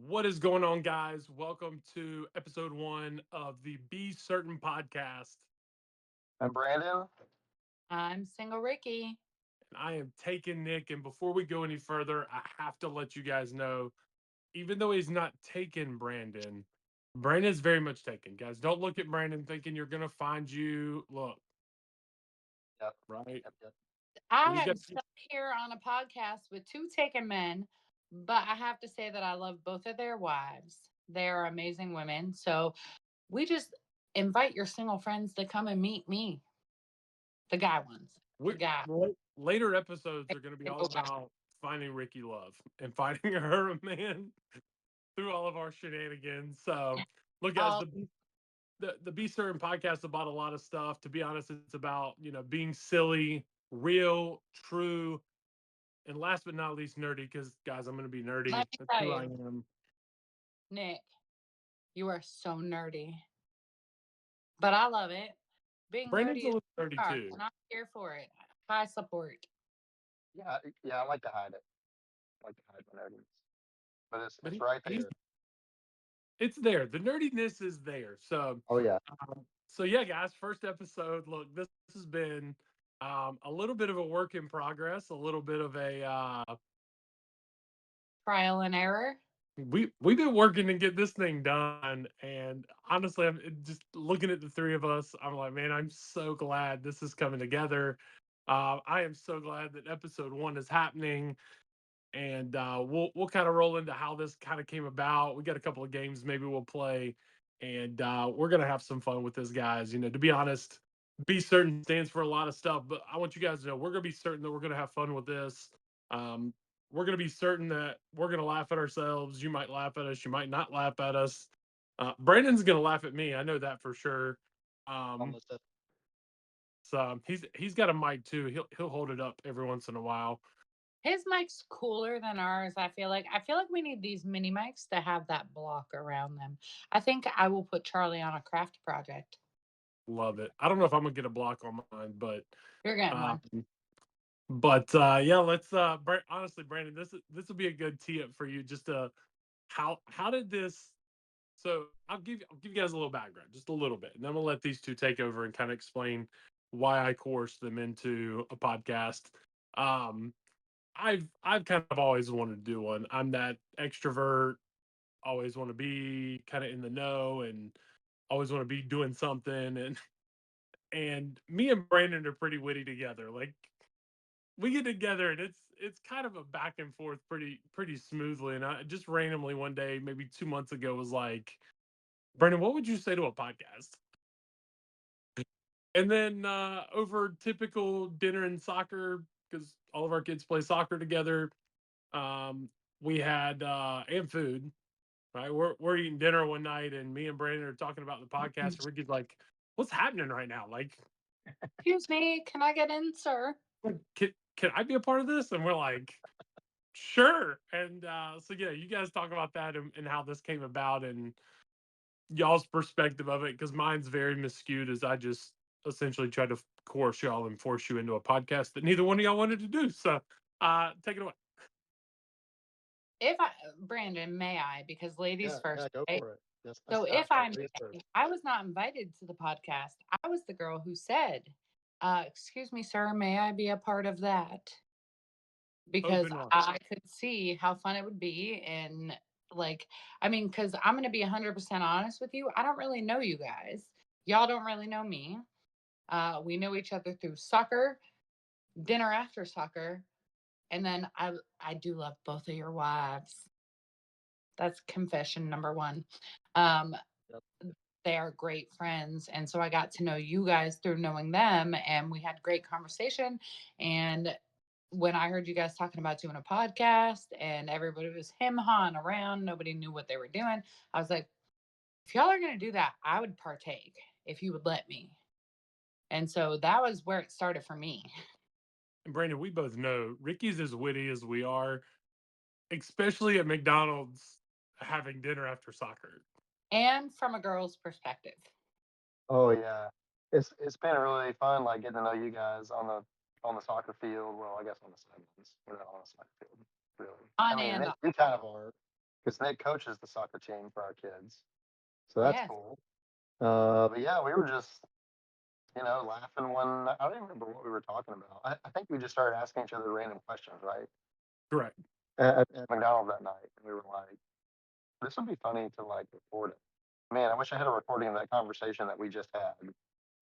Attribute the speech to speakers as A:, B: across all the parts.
A: What is going on, guys? Welcome to episode one of the B-STRN Podcast.
B: I'm Brandon.
C: I'm single Ricky.
A: And I am taking Nick. And before we go any further, I have to let you guys know, even though he's not taking Brandon, Brandon is very much taken. Guys, don't look at Brandon thinking you're going to find you. Look,
B: Yep,
A: right?
B: yep.
A: He's
C: I
A: got
C: am stuck here on a podcast with two taken men, but I have to say that I love both of their wives. They are amazing women. So we just invite your single friends to come and meet me, the guy ones,
A: we,
C: the guy.
A: later episodes are going to be all about finding Ricky love and finding her a man through all of our shenanigans. So, look, guys,
C: Oh,
A: the B-STRN podcast about a lot of stuff. To be honest, it's about being silly, real, true, and last but not least, nerdy. Because guys, I'm going to be nerdy.
C: let me
A: That's
C: tell
A: who I
C: you,
A: am.
C: Nick, you are so nerdy, but I love it. Being
A: Brandon's a
C: nerdy is
A: little nerdy
C: hard,
A: too.
C: and I'm here for it. High support.
B: Yeah. I like to hide it. I like to hide my nerdiness, but it's
A: But
B: it's right
A: he's
B: there.
A: it's there. The nerdiness is there. So,
B: Oh yeah.
A: yeah, guys, first episode. Look, this has been a little bit of a work in progress, a little bit of a
C: Trial and error.
A: we've been working to get this thing done, and honestly, I'm just looking at the three of us. I'm like, man, I'm so glad this is coming together. I am so glad that episode one is happening, and we'll kind of roll into how this kind of came about. We got a couple of games maybe we'll play, and we're gonna have some fun with this, guys. To be honest, be certain stands for a lot of stuff, but I want you guys to know we're gonna be certain that we're gonna have fun with this. Um, we're gonna be certain that we're gonna laugh at ourselves. You might laugh at us, you might not laugh at us. Brandon's gonna laugh at me. I know that for sure. Um,
B: Almost.
A: so he's got a mic too. He'll hold it up every once in a while.
C: His mic's cooler than ours. I feel like we need these mini mics to have that block around them. I think I will put Charlie on a craft project.
A: Love it. I don't know if I'm gonna get a block on mine,
C: You're getting
A: um,
C: one.
A: yeah, let's honestly, Brandon, this will be a good tee up for you. Just how did this? So I'll give you guys a little background, just a little bit, and then we'll let these two take over and kind of explain why I coerced them into a podcast. Um, I've kind of always wanted to do one. I'm that extrovert, always want to be kind of in the know, and always want to be doing something. And me and Brandon are pretty witty together. Like, we get together and it's kind of a back and forth pretty smoothly. And I just randomly one day, maybe 2 months ago, was like, Brandon, what would you say to a podcast? And then over typical dinner and soccer, because all of our kids play soccer together, um, we had and food. Right, we're eating dinner one night, and me and Brandon are talking about the podcast. And Ricky's like, "What's happening right now? Like,
C: Excuse me, can I get in, sir?
A: can I be a part of this?" And we're like, "Sure." And so yeah, you guys talk about that and how this came about and y'all's perspective of it, because mine's very miscued, as I just essentially tried to coerce y'all and force you into a podcast that neither one of y'all wanted to do. So take it away.
C: If I, Brandon, may I? Because ladies
B: Yeah.
C: first,
B: Go
C: right?
B: for it. Yes.
C: So
B: That's
C: if I
B: ladies
C: may,
B: first.
C: I was not invited to the podcast. I was the girl who said, "Excuse me, sir, may I be a part of that?" Because
A: Open line.
C: I could see how fun it would be. And like, I mean, because I'm going to be 100% honest with you. I don't really know you guys. Y'all don't really know me. We know each other through soccer, dinner after soccer. And then I do love both of your wives. That's confession number one. Um,
B: Yep.
C: they are great friends. And so I got to know you guys through knowing them. And we had great conversation. And when I heard you guys talking about doing a podcast and everybody was him hawing around, nobody knew what they were doing. I was like, if y'all are going to do that, I would partake if you would let me. And so that was where it started for me.
A: And Brandon, we both know Ricky's as witty as we are, especially at McDonald's having dinner after soccer.
C: And from a girl's perspective.
B: Oh yeah. It's been really fun, like getting to know you guys on the soccer field. Well, I guess on the sidelines. We're not on the soccer field, really. I
C: On
B: mean,
C: and off.
B: you kind of are, because Nick coaches the soccer team for our kids, so that's
C: Yes.
B: cool. But yeah, we were just laughing when I don't even remember what we were talking about. I think we just started asking each other random questions, right?
A: Correct.
B: At McDonald's that night, and we were like, "This would be funny to like record it." Man, I wish I had a recording of that conversation that we just had.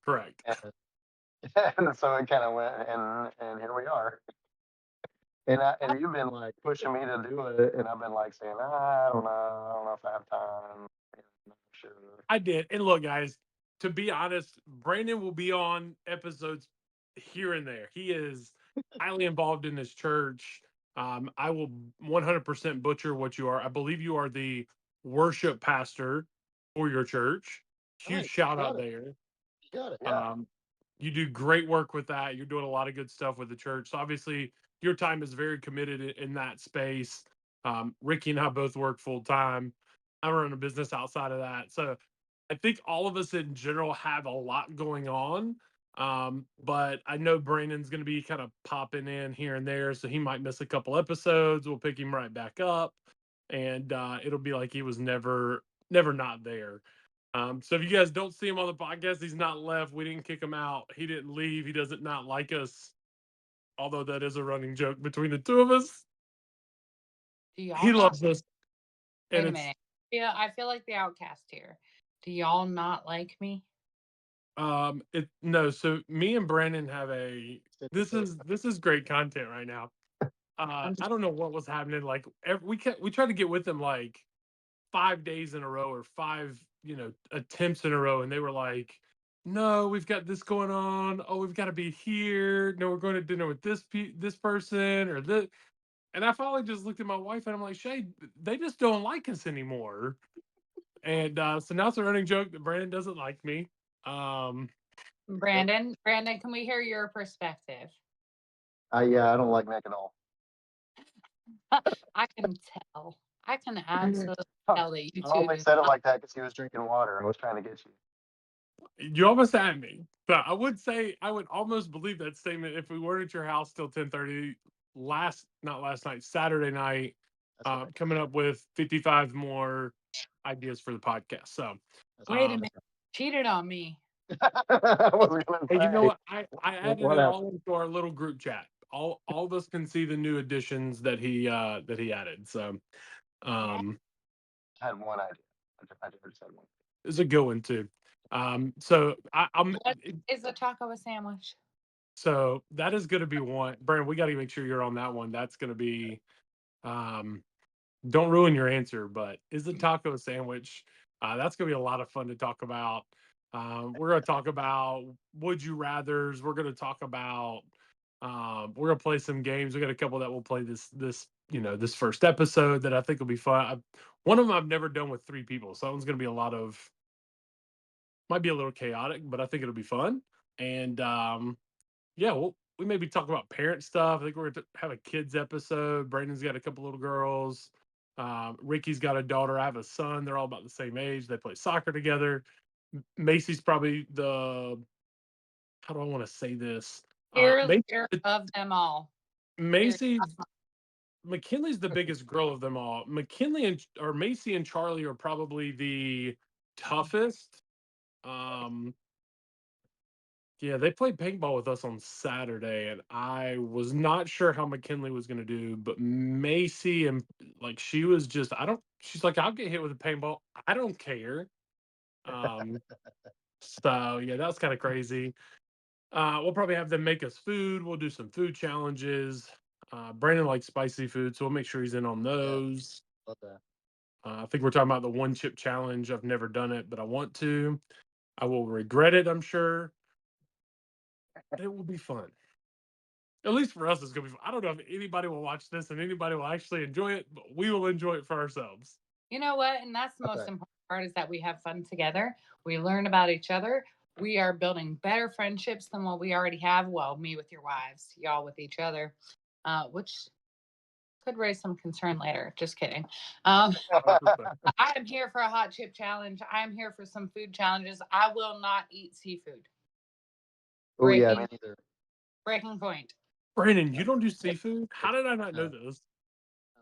A: Correct.
B: And, and so it kind of went, and here we are. And you've been like pushing me to do it, and I've been like saying, I don't know, I don't know if I have time. I'm not sure.
A: I did. And look, guys, to be honest, Brandon will be on episodes here and there. He is highly involved in his church. I will 100% butcher what you are. I believe you are the worship pastor for your church. Huge
B: Right,
A: shout
B: got
A: out
B: it,
A: there.
B: got it. Yeah,
A: Um, you do great work with that. You're doing a lot of good stuff with the church. So obviously, your time is very committed in that space. Ricky and I both work full time. I run a business outside of that. So I think all of us in general have a lot going on. But I know Brandon's going to be kind of popping in here and there. So he might miss a couple episodes. We'll pick him right back up. And it'll be like he was never not there. So if you guys don't see him on the podcast, he's not left. We didn't kick him out. He didn't leave. He doesn't not like us. Although that is a running joke between the two of us.
C: Do y'all
A: He
C: not?
A: loves us. And
C: Wait a
A: it's
C: minute. Yeah, I feel like the outcast here. Do y'all not like me?
A: it no, so me and Brandon have a
B: It's so
A: this is great content right now.
C: I'm
A: I
C: just
A: don't know what was happening. Like we tried to get with them like 5 days in a row or five, attempts in a row, and they were like, "No, we've got this going on. Oh, we've got to be here. No, we're going to dinner with this person or this." And I finally just looked at my wife and I'm like, "Shay, they just don't like us anymore." And so now it's a running joke that Brandon doesn't like me. Um,
B: yep.
C: Brandon. Brandon, can we hear your perspective?
B: I don't like Nick at all.
C: I can tell. I can absolutely
B: I
C: tell that you two
B: only
C: do
B: said it
C: not.
B: like that because he was drinking water. I was trying to get you.
A: you almost had me, but I would say I would almost believe that statement if we were at your house till 10:30 not last night, Saturday night,
B: That's right.
A: coming up with 55 more ideas for the podcast. So,
B: That's
C: Wait a
B: right.
A: um,
C: minute. Cheated on me.
B: I was gonna
A: and you know
B: say
A: what? I added
B: what
A: it
B: happened.
A: all into our little group chat. All of us can see the new additions that he added. So,
C: Yeah.
A: um,
B: I had one idea. I just had one.
A: it's a good one too. So I'm
C: What is a taco a sandwich?
A: so that is going to be one. Brandon, we got to make sure you're on that one. That's going to be. Um, don't ruin your answer, but is the taco a sandwich? That's going to be a lot of fun to talk about. We're going to talk about would you rather's. We're going to talk about. We're going to play some games. We got a couple that we'll play this first episode that I think will be fun. One of them I've never done with three people, so that one's going to be a lot of might be a little chaotic, but I think it'll be fun. And yeah, we maybe talk about parent stuff. I think we're going to have a kids episode. Brandon's got a couple little girls. Ricky's got a daughter. I have a son. They're all about the same age. They play soccer together. Macy's probably the how do I want to say this?
C: Cheerleader of them all. Cheer-
A: Macy's McKinley's the biggest girl of them all. McKinley or Macy and Charlie are probably the toughest. Um, Yeah, they played paintball with us on Saturday, and I was not sure how McKinley was going to do, but Macy and like she was just I don't. She's like, I'll get hit with a paintball. I don't care. Um, so yeah, that was kind of crazy. We'll probably have them make us food. We'll do some food challenges. Brandon likes spicy food, so we'll make sure he's in on
B: Yeah,
A: those.
B: love that.
A: I think we're talking about the one chip challenge. I've never done it, but I want to. I will regret it, I'm sure. It will be fun. At least for us, it's gonna be fun. I don't know if anybody will watch this and anybody will actually enjoy it, but we will enjoy it for ourselves.
C: You know what? And that's the most
B: Okay.
C: important part is that we have fun together. We learn about each other. We are building better friendships than what we already have. Well, me with your wives, y'all with each other, which could raise some concern later. Just kidding.
A: 100%.
C: I am here for a hot chip challenge. I am here for some food challenges. I will not eat seafood.
B: Oh yeah, me
C: Breaking
B: neither.
C: breaking point.
A: Brandon,
B: No,
A: you don't do seafood? How did I not know
B: no,
A: this?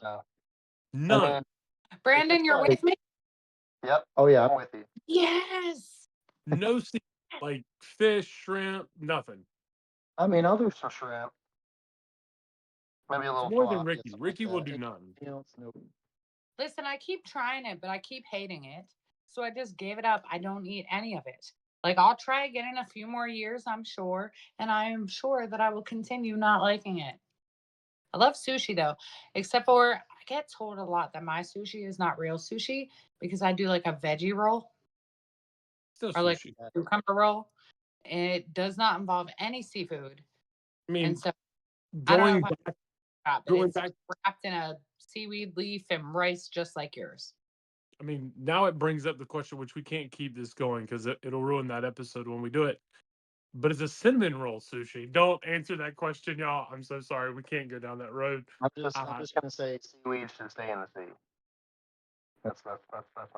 B: no. I
A: None.
B: mean,
C: Brandon, you're
B: like,
C: with me?
B: yep. Oh yeah, I'm with you.
C: Yes.
A: No like fish, shrimp, nothing.
B: I mean, I'll do some shrimp, maybe a
A: It's
B: little
A: more than
B: tilapia,
A: Ricky.
B: something like
A: Ricky will
B: that.
A: do none.
B: Anything else? Nope.
C: Listen, I keep trying it, but I keep hating it. So I just gave it up. I don't eat any of it. Like, I'll try again in a few more years, I'm sure. And I am sure that I will continue not liking it. I love sushi though, except for I get told a lot that my sushi is not real sushi because I do like a veggie roll
A: Still
C: or like
A: sushi.
C: a cucumber roll. And it does not involve any seafood.
A: I
C: And
A: mean,
C: so I don't know
A: going
C: if I
A: back,
C: forgot, but
A: going
C: it's
A: back.
C: wrapped in a seaweed leaf and rice just like yours.
A: I mean, now it brings up the question, which we can't keep this going because it'll ruin that episode when we do it. But it's a cinnamon roll sushi. Don't answer that question, y'all. I'm so sorry. We can't go down that road.
B: I'm just gonna say seaweed should stay in the sea. That's my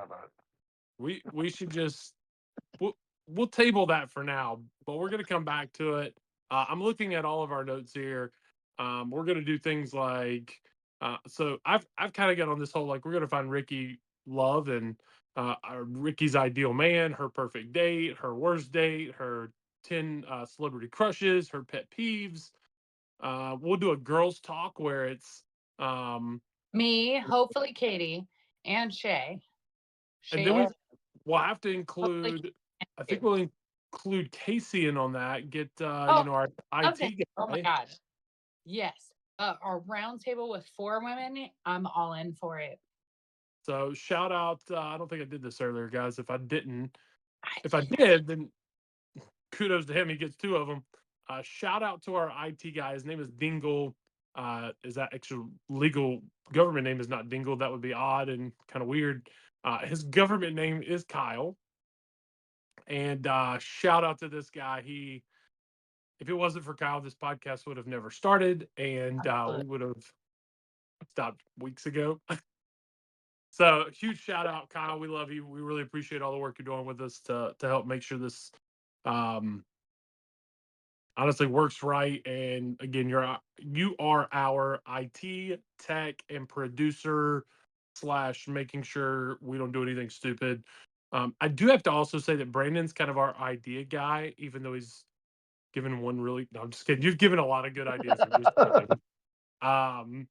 B: vote.
A: We should just we'll table that for now, but we're gonna come back to it. I'm looking at all of our notes here. We're gonna do things like so I've kind of got on this whole like we're gonna find Ricky love and Ricky's ideal man, her perfect date, her worst date, her 10 celebrity crushes, her pet peeves. We'll do a girls talk where it's um,
C: Me, hopefully Katie, and Shay.
A: and then
C: Shay,
A: we'll have to
C: hopefully
A: include. I think
C: you.
A: we'll include Casey in on that. Get
C: Oh,
A: our
C: love that.
A: IT
C: Oh my
A: guy.
C: God. Yes. A round table with 4 women. I'm all in for it.
A: So shout out. I don't think I did this earlier, guys. If I didn't,
C: I
A: if I did, then kudos to him. He gets 2 of them. Shout out to our IT guy. His name is Dingle. Is that actual legal government name is not Dingle? That would be odd and kind of weird. His government name is Kyle. And shout out to this guy. If it wasn't for Kyle, this podcast would have never started, and we would have stopped weeks ago. So huge shout out, Kyle. We love you. We really appreciate all the work you're doing with us to help make sure this um, honestly works right. And again, you are our IT tech and producer slash making sure we don't do anything stupid. I do have to also say that Brandon's kind of our idea guy, even though he's given one really. No, I'm just kidding. You've given a lot of good ideas. I'm just kidding.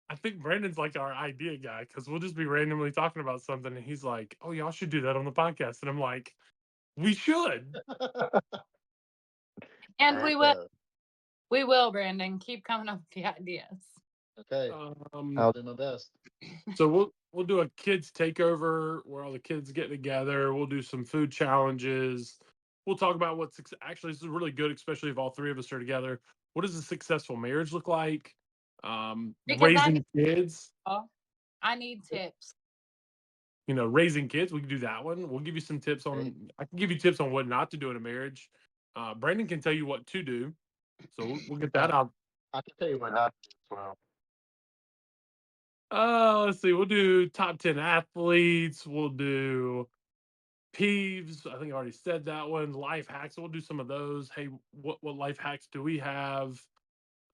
A: I think Brandon's like our idea guy because we'll just be randomly talking about something, and he's like, "Oh, y'all should do that on the podcast," and I'm like, "We should."
C: And
B: There
C: we
B: you
C: will.
B: go.
C: We will, Brandon. Keep coming up with the ideas.
B: Okay,
A: Um,
B: I'll do my best.
A: so we'll do a kids takeover where all the kids get together. We'll do some food challenges. We'll talk about what's actually this is really good, especially if all 3 of us are together. What does a successful marriage look like?
C: Because
A: Raising kids.
C: I need tips.
A: Raising kids. We can do that one. We'll give you some tips
B: Okay.
A: on. I can give you tips on what not to do in a marriage. Brandon can tell you what to do, so we'll get that out.
B: I can tell you what not to do as well.
A: Let's see. We'll do top 10 athletes. We'll do peeves. I think I already said that one. Life hacks. We'll do some of those. Hey, what life hacks do we have?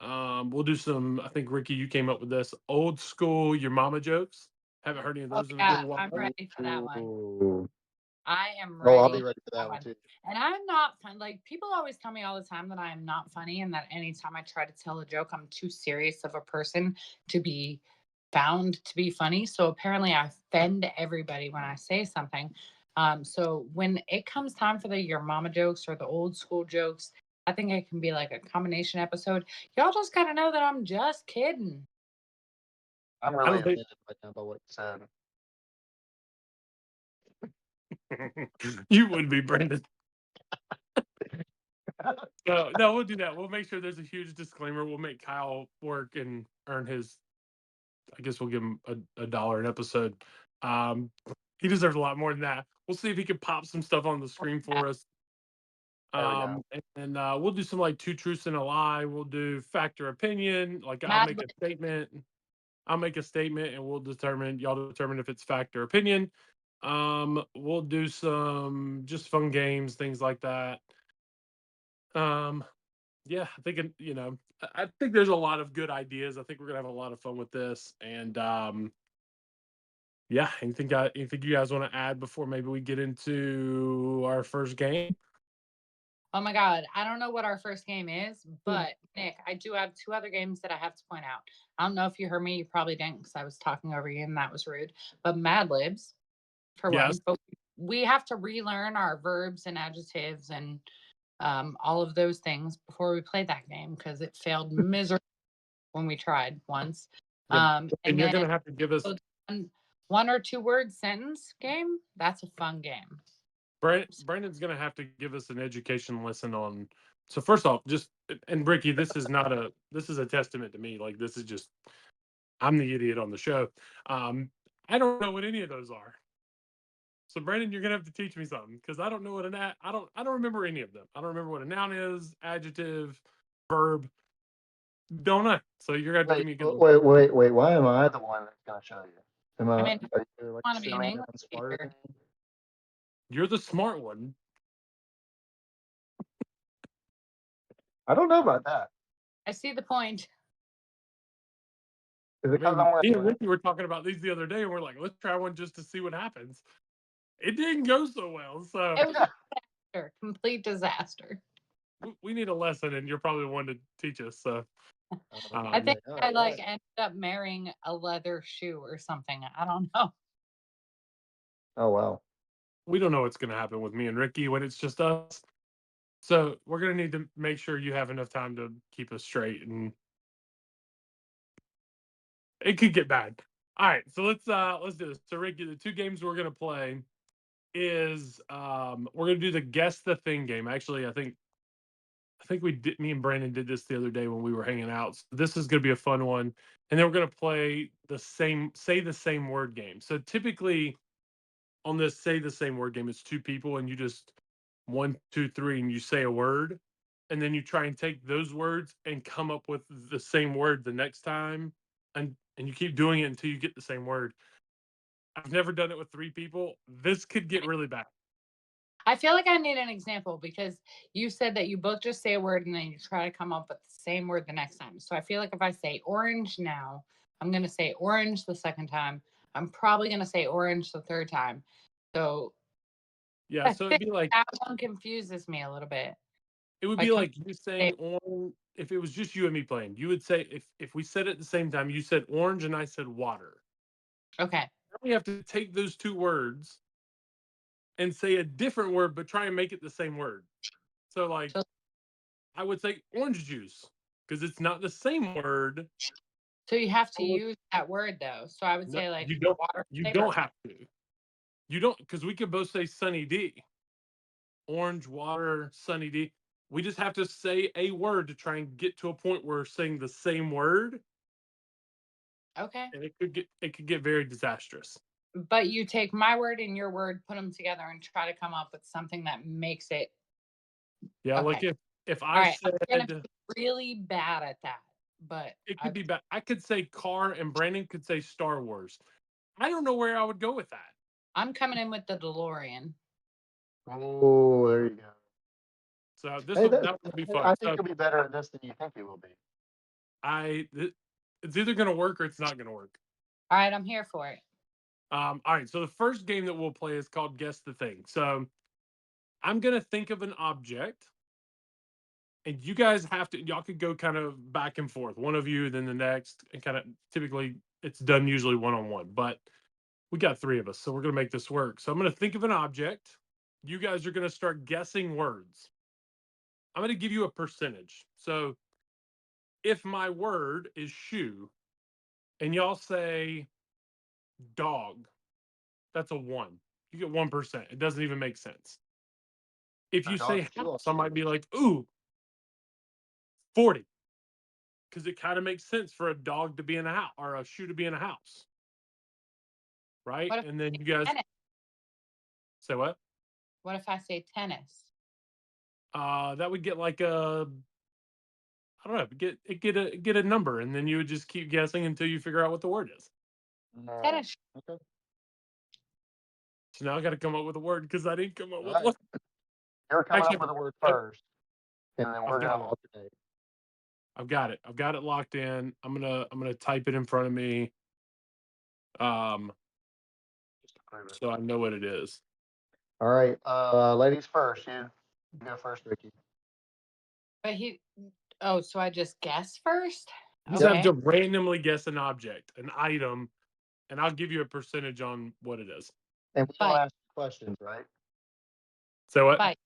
A: We'll do some. I think Ricky, you came up with this old school your mama jokes. Haven't heard any of
C: Oh
A: those in a
C: yeah,
A: good while.
C: I'm ready for that one.
B: Ooh.
C: I am
B: Oh, I'll
C: ready
B: be ready for
C: for
B: that one too.
C: And I'm not fun. Like, people always tell me all the time that I am not funny and that anytime I try to tell a joke, I'm too serious of a person to be found to be funny. So apparently I offend everybody when I say something. So when it comes time for the your mama jokes or the old school jokes, I think it can be like a combination episode. Y'all just gotta know that I'm just kidding.
B: I'm
A: I
B: really
A: don't think
B: offended right now by what you said.
A: you would be, Brandon. No, we'll do that. We'll make sure there's a huge disclaimer. We'll make Kyle work and earn his. I guess we'll give him a dollar an episode. He deserves a lot more than that. We'll see if he can pop some stuff on the screen for us.
B: There we go.
A: And we'll do some like 2 truths and a lie. We'll do factor opinion. Like I'll
C: Mad
A: make a
C: Lib.
A: statement. I'll make a statement, and y'all determine if it's fact or opinion. We'll do some just fun games, things like that. Yeah, I think I think there's a lot of good ideas. I think we're gonna have a lot of fun with this, and Yeah, anything you guys want to add before maybe we get into our first game?
C: Oh my God. I don't know what our first game is, but Nick, I do have two other games that I have to point out. I don't know if you heard me. You probably didn't because I was talking over you and that was rude. But Mad Libs, for
A: Yes.
C: one. But we have to relearn our verbs and adjectives and all of those things before we play that game because it failed miserably when we tried once.
A: Yep.
C: And
A: And you're
C: then
A: gonna have to give us
C: one or two word sentence game. That's a fun game.
A: Brandon's gonna have to give us an education lesson on. So first off, just and Ricky, this is a testament to me. Like this is just I'm the idiot on the show. I don't know what any of those are. So Brandon, you're gonna have to teach me something because I don't know what I don't remember any of them. I don't remember what a noun is, adjective, verb. Don't know. So you're gonna have to give me a good.
B: Wait. Why am I the one that's gonna show you?
C: I mean,
B: Are you like
C: I want to be an
B: assuming
C: English
B: I'm smarter than
C: teacher.
B: you?
A: You're the smart one.
B: I don't know about that.
C: I see the point.
B: Is
A: I
B: it because
A: mean,
B: I'm
A: me and
B: wearing
A: Ricky were talking about these the other day, and we're like, let's try one just to see what happens. It didn't go so well. So
C: It was a disaster, complete disaster.
A: we need a lesson, and you're probably the one to teach us. So
C: I
A: um,
C: think I like ended up marrying a leather shoe or something. I don't know.
B: Oh wow.
A: we don't know what's going to happen with me and Ricky when it's just us. So we're going to need to make sure you have enough time to keep us straight, and it could get bad. All right, so let's do this. So Ricky, the two games we're going to play is we're going to do the guess the thing game. Actually, I think we did. Me and Brandon did this the other day when we were hanging out. So this is going to be a fun one, and then we're going to play say the same word game. So typically on this say the same word game, it's two people, and you just 1, 2, 3, and you say a word, and then you try and take those words and come up with the same word the next time, and you keep doing it until you get the same word. I've never done it with three people. This could get really bad.
C: I feel like I need an example because you said that you both just say a word and then you try to come up with the same word the next time. So I feel like if I say orange now, I'm going to say orange the second time. I'm probably going to say orange the third time. So
A: Yeah,
C: I
A: so it'd
C: think
A: be like
C: that one confuses me a little bit.
A: it would
C: By
A: be
C: coming
A: like you saying orange. If it was just you and me playing, you would say if we said it at the same time, you said orange and I said water.
C: okay.
A: Now we have to take those two words and say a different word, but try and make it the same word. So like
C: So,
A: I would say orange juice because it's not the same word.
C: so you have to use that word though. So I would
A: No,
C: say like
A: you don't.
C: water
A: You
C: flavor.
A: don't have to. You don't because we could both say Sunny D, orange water, Sunny D. We just have to say a word to try and get to a point where we're saying the same word,
C: Okay.
A: and it could get very disastrous.
C: But you take my word and your word, put them together and try to come up with something that makes it
A: Yeah, like
C: okay.
A: if
C: All
A: I
C: right. I'm
A: said
C: going to be really bad at that, but
A: it could be bad. I could say car, and Brandon could say Star Wars. I don't know where I would go with that.
C: I'm coming in with the DeLorean.
B: Oh, there you go.
A: So
B: Hey,
A: that would be fun.
B: I think
A: So
B: you'll be better at this than you think you will be.
A: it's either going to work or it's not going to work.
C: All right. I'm here for it.
A: All right. So the first game that we'll play is called Guess the Thing. So I'm going to think of an object, and you guys y'all could go kind of back and forth, one of you, then the next, and kind of typically it's done usually one on one, but we got three of us. So we're going to make this work. So I'm going to think of an object. You guys are going to start guessing words. I'm going to give you a percentage. So if my word is shoe and y'all say dog, that's a 1. You get 1%. It doesn't even make sense. If
B: A
A: you
B: dog
A: say
B: shoe
A: house, I might be like, ooh, 40. Because it kind of makes sense for a dog to be in a house or a shoe to be in a house. Right?
C: What if
A: And then
C: I
A: you
C: say
A: guys
C: tennis?
A: say what?
C: What if I say tennis?
A: That would get like I don't know, get a number, and then you would just keep guessing until you figure out what the word is.
C: Tennis.
B: Okay.
A: So now I got to come up with a word because I didn't come up with
B: Right.
A: one.
B: You're coming
A: Actually,
B: up with a word
A: I've,
B: first, and then
A: I've
B: we're gonna
A: got it.
B: alternate.
A: I've got it. I've got it locked in. I'm gonna type it in front of me. Um,
B: prove it.
A: so I know what it is.
B: All right, ladies first. You go first, Ricky.
C: But so I just guess first?
A: You just have
C: Okay.
A: to randomly guess an object, an item, and I'll give you a percentage on what it is.
B: And we all
C: Bike.
B: ask questions, right?
A: So what?
C: Bike.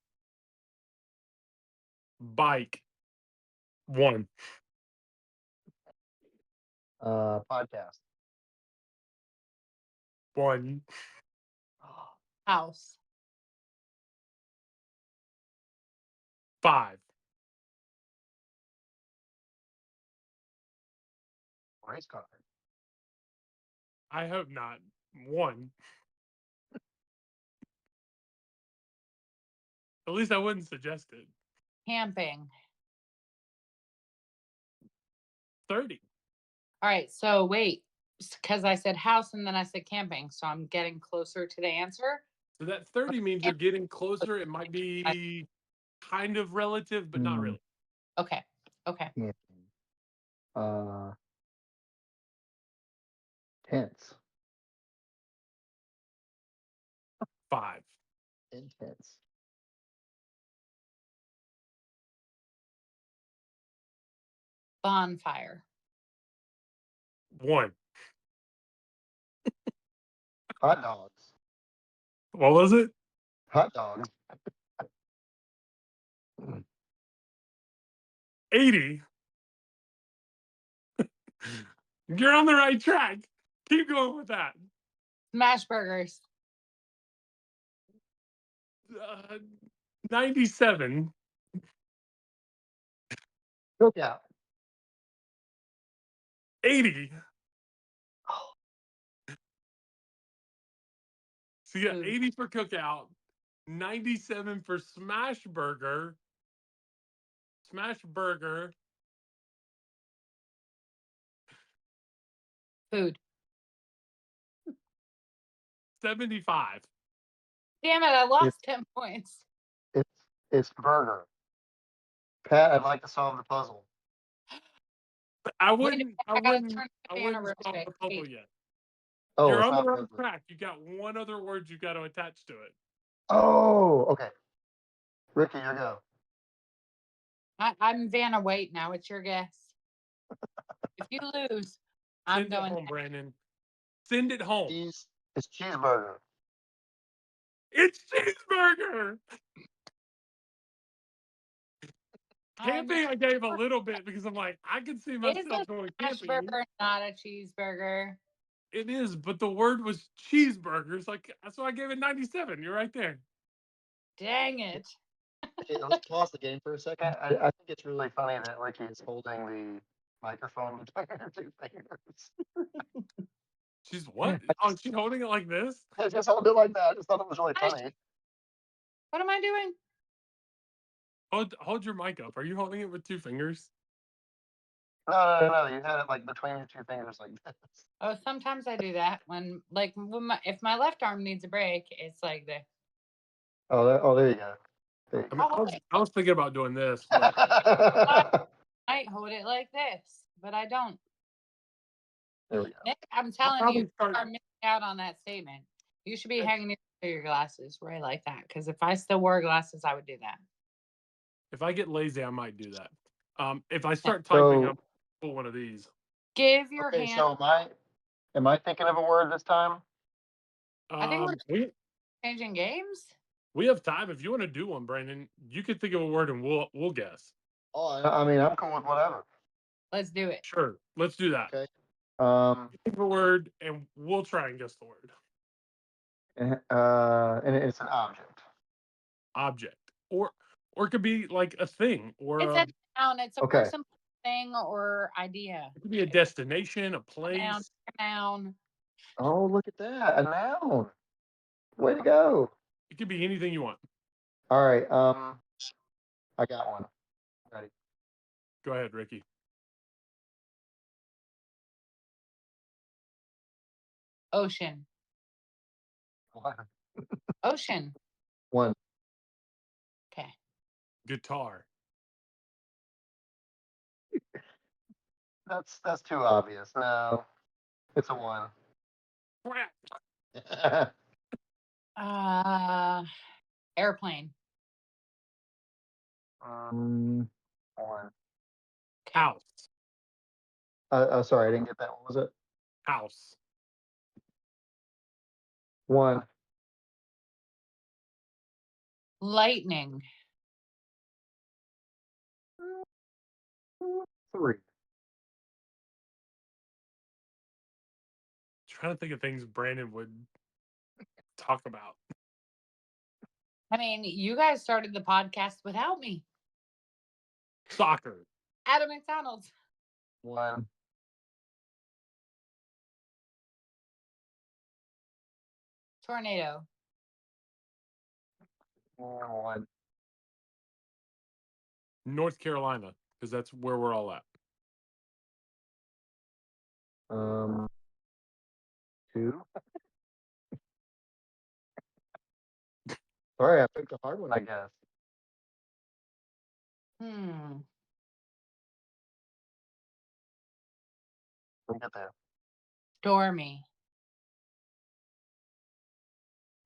A: Bike. 1.
B: Podcast.
A: 1.
C: House.
A: 5.
B: Race car.
A: I hope not. 1. At least I wouldn't suggest it.
C: Camping.
A: 30.
C: All right. So wait, because I said house and then I said camping. So I'm getting closer to the answer.
A: So that 30 means you're getting closer. It might be kind of relative, but not really.
C: Okay. Okay.
B: Camping. Tense.
A: 5.
B: Intense.
C: Bonfire.
A: 1.
B: Hot dogs.
A: What was it?
B: Hot dogs.
A: 80. You're on the right track. Keep going with that.
C: Smash burgers.
A: 97.
B: Cookout.
A: 80. So you got
C: Food.
A: 80 for cookout, 97 for smash burger. Smash burger.
C: Food.
A: 75.
C: Damn it! I lost 10 points.
B: It's burger. Pat, I'd like to solve the puzzle.
A: I
C: Wait a
A: wouldn't.
C: minute,
A: I
C: I gotta
A: wouldn't.
C: turn
A: I
C: the
A: wouldn't
C: banner
A: solve
C: real
A: the
C: quick.
A: puzzle
C: Wait.
A: yet.
B: Oh,
A: You're
B: it's
A: on the
B: not
A: right
B: burger.
A: track. You got one other word you got to attach to it.
B: Oh, okay. Ricky, your go.
C: I'm Vanna White now. It's your guess. If you lose, I'm
A: Send it
C: going.
A: home, Brandon. Send it home.
B: It's cheeseburger.
A: It's cheeseburger. Camping, I gave a little bit because I'm like, I can see
C: Is
A: myself
C: a
A: going
C: smash
A: camping.
C: burger not a cheeseburger?
A: It is, but the word was cheeseburgers. Like that's why I gave it 97. You're right there.
C: Dang it!
B: Okay, let's pause the game for a second. I think it's really funny that Ricky is holding the microphone between her two fingers.
A: She's what? Oh, she's holding it like this?
B: I just hold it like that. I just thought it was really funny.
C: What am I doing?
A: Hold your mic up. Are you holding it with 2 fingers?
B: No. You had it like between your two fingers like this.
C: Oh, sometimes I do that when if my left arm needs a break, it's like this.
B: Oh, there you go.
A: I mean, I was thinking about doing this, but
C: I might hold it like this, but I don't.
B: There we go.
C: Nick, I'm telling you, you are missing out on that statement. You should be hanging your glasses right like that. Because if I still wore glasses, I would do that.
A: if I get lazy, I might do that. If I start typing, I'll pull one of these.
C: Give your
B: Okay,
C: hand.
B: so am I thinking of a word this time?
C: I think we're changing games.
A: We have time. If you want to do one, Brandon, you can think of a word and we'll guess.
B: Oh, I mean, I'm cool with whatever.
C: Let's do it.
A: Sure, let's do that.
B: Okay.
A: Think of a word and we'll try and guess the word.
B: And it's an object.
A: Object, or it could be like a thing, or
C: It's a noun. It's a
B: Okay.
C: person, thing, or idea.
A: it could be a destination, a place.
C: Noun.
B: Oh, look at that. A noun. Way to go.
A: It could be anything you want.
B: All right. I got one. Ready.
A: Go ahead, Ricky.
C: Ocean. Ocean.
B: One.
C: Okay.
A: Guitar.
B: That's too obvious. No. It's a one.
A: Crap.
C: Airplane.
B: One.
C: Okay.
A: House.
B: Sorry, I didn't get that. What was it?
A: House.
B: One.
C: Lightning.
B: Three.
A: Trying to think of things Brandon would talk about.
C: I mean, you guys started the podcast without me.
A: Soccer.
C: At McDonald's.
B: One.
C: Tornado.
B: One.
A: North Carolina, because that's where we're all at.
B: Two. Sorry, I picked a hard one, I guess. We'll get there.
C: Stormy.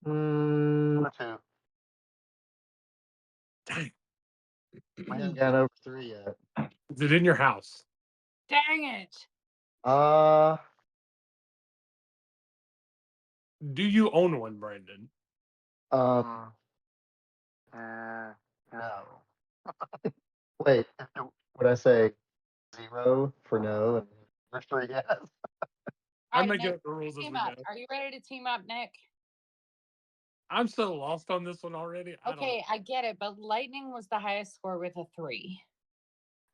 B: Two.
A: Dang.
B: We haven't gotten over three yet.
A: Is it in your house?
C: Dang it.
A: Do you own one, Brandon?
B: No. Wait, would I say 0 for no and for yes?
A: I'm
C: All right,
A: making
C: Nick,
A: up the rules as
C: team
A: we
C: up.
A: go.
C: Are you ready to team up, Nick?
A: I'm so lost on this one already.
C: Okay, I get it, but Lightning was the highest score with a 3.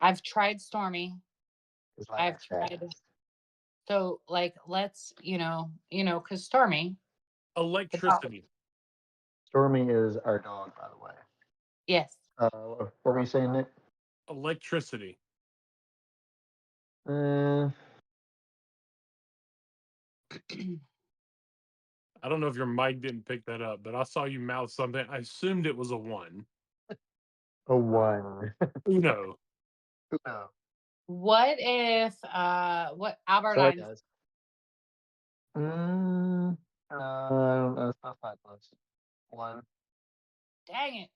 C: I've tried Stormy. I've tried. So, like, let's, because Stormy.
A: Electricity.
B: Stormy is our dog, by the way.
C: Yes.
B: What were you saying, Nick?
A: Electricity.
B: Uh,
A: I don't know if your mic didn't pick that up, but I saw you mouth something. I assumed it was a 1.
B: a 1.
A: Uno.
B: No.
C: What if, what Albert
B: Sorry,
C: Einstein?
B: guys. No, I don't know. It's not that close. 1.
C: Dang it.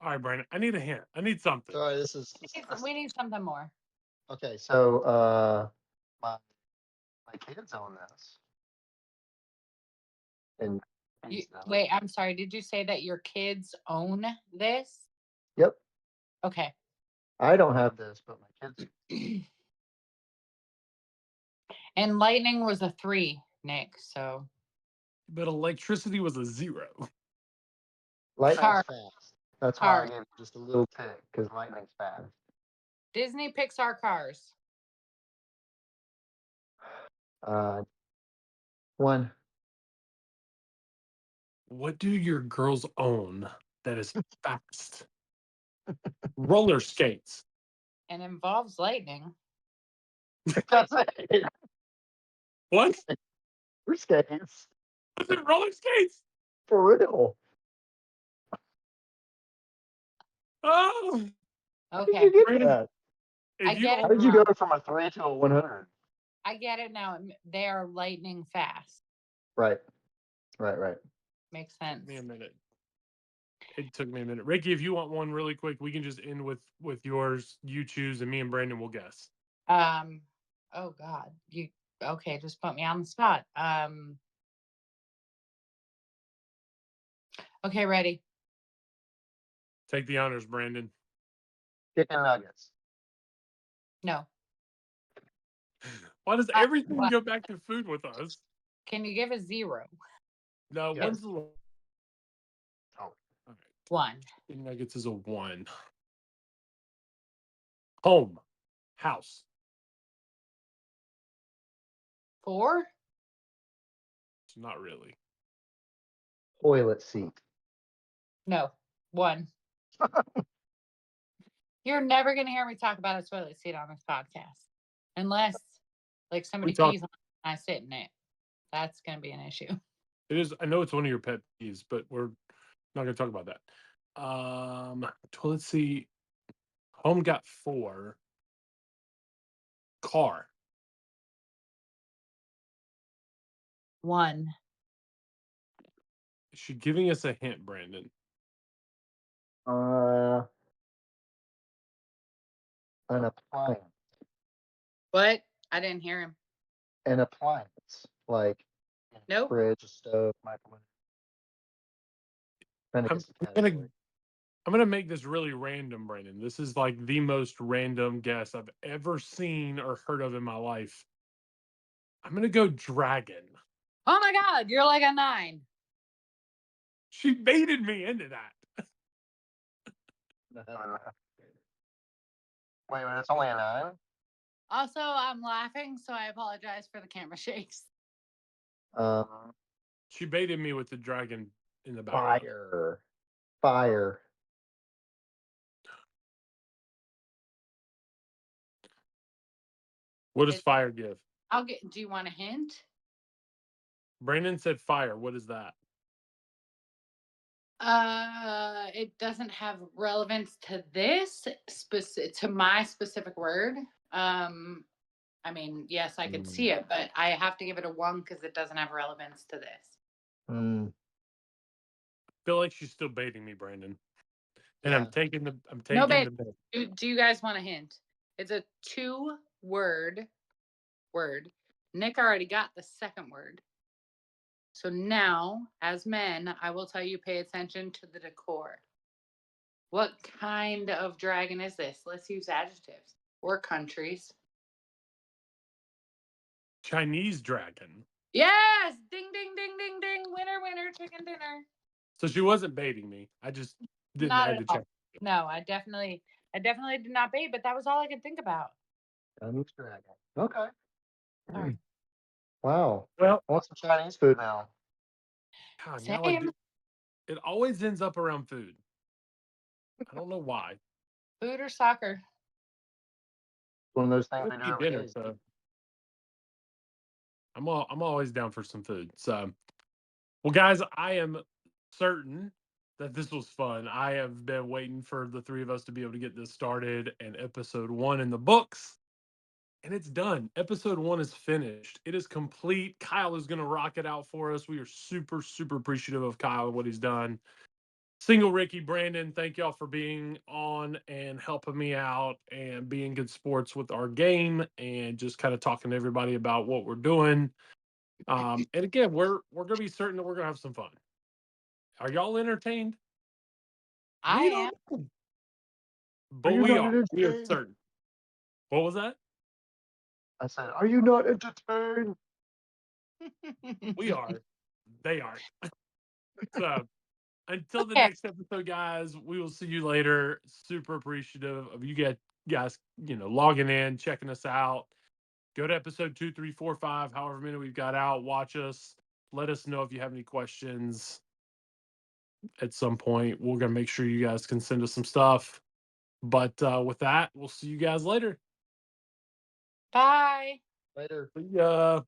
A: All right, Brandon. I need a hint. I need something.
B: Sorry, this is.
C: We need something more.
B: Okay, so my kids own this. And
C: Wait, I'm sorry. Did you say that your kids own this?
B: Yep.
C: Okay.
B: I don't have this, but my kids.
C: And Lightning was a 3, Nick. So.
A: But electricity was a 0.
B: Lightning's
C: Car.
B: fast. That's
C: Car.
B: why I gave just a little tick, because lightning's fast.
C: Disney Pixar cars.
B: 1.
A: What do your girls own that is fast? Roller skates.
C: And involves lightning.
B: That's it.
A: What?
B: Roller skates.
A: Is it roller skates?
B: For real.
A: Oh.
C: Okay.
B: How did you get that?
C: I get it.
B: How did you go from a 3 to a 100?
C: I get it now. They are lightning fast.
B: Right.
C: Makes sense.
A: Took me a minute. It took me a minute. Ricky, if you want one really quick, we can just end with yours. You choose, and me and Brandon will guess.
C: Oh God. Okay, just put me on the spot. Okay, ready.
A: Take the honors, Brandon.
B: Chicken nuggets.
C: No.
A: Why does everything
C: what?
A: go back to food with us?
C: Can you give a 0?
A: No,
B: Yes.
A: one's the
B: Oh.
A: All right.
C: 1.
A: Chicken nuggets is a 1. Home. House.
C: 4.
A: It's not really.
B: Toilet seat.
C: No. 1. You're never gonna hear me talk about a toilet seat on this podcast, unless like somebody pees on it and I sit in it. That's gonna be an issue.
A: It is. I know it's one of your pet peeves, but we're not going to talk about that. Toilet seat. Home got 4. Car.
C: 1.
A: she giving us a hint, Brandon?
B: An appliance.
C: What? I didn't hear him.
B: An appliance. Like
C: Nope.
B: fridge, stove, microwave. Trying to
A: I'm,
B: guess the
A: I'm gonna
B: category.
A: I'm gonna make this really random, Brandon. This is like the most random guess I've ever seen or heard of in my life. I'm gonna go dragon.
C: Oh my God, you're like a 9.
A: She baited me into that.
B: Wait, it's only a 9?
C: Also, I'm laughing, so I apologize for the camera shakes.
A: She baited me with the dragon in the background.
B: Fire.
A: What does fire give?
C: Do you want a hint?
A: Brandon said fire. What is that?
C: It doesn't have relevance to this to my specific word. I mean, yes, I could see it, but I have to give it a 1 because it doesn't have relevance to this.
A: I feel like she's still baiting me, Brandon. And I'm taking the bait.
C: Do you guys want a hint? It's a 2-word word. Nick already got the second word. So now, as men, I will tell you, pay attention to the decor. What kind of dragon is this? Let's use adjectives or countries.
A: Chinese dragon.
C: Yes! Ding, ding, ding, ding, ding. Winner, winner, chicken dinner.
A: So she wasn't baiting me. I just didn't
C: Not
A: add
C: at
A: the
C: all.
A: check.
C: No, I definitely did not bait, but that was all I could think about.
B: Chinese dragon. Okay.
C: All right.
B: Wow.
A: Well,
B: I want some Chinese food now.
A: God,
C: Same.
A: now I do. It always ends up around food. I don't know why.
C: Food or soccer?
B: One of those things
A: It
B: we
A: would
B: do
A: be
B: every
A: dinner,
B: day.
A: so I'm always down for some food. So, well, guys, I am certain that this was fun. I have been waiting for the three of us to be able to get this started and episode 1 in the books. And it's done. Episode 1 is finished. It is complete. Kyle is going to rock it out for us. We are super, super appreciative of Kyle and what he's done. Single Ricky, Brandon, thank y'all for being on and helping me out and being good sports with our game and just kind of talking to everybody about what we're doing. And again, we're gonna be certain that we're gonna have some fun. Are y'all entertained?
C: I
A: We
C: am.
A: don't know. But we are. We are
B: entertained?
A: certain. What was that?
B: I said, are you not entertained?
A: We are. They aren't. So until the
C: Okay.
A: next episode, guys, we will see you later. Super appreciative of you guys, logging in, checking us out. Go to episode 2, 3, 4, 5, however many we've got out. Watch us. Let us know if you have any questions. At some point, we're gonna make sure you guys can send us some stuff. But with that, we'll see you guys later.
C: Bye.
B: Later.
A: See ya.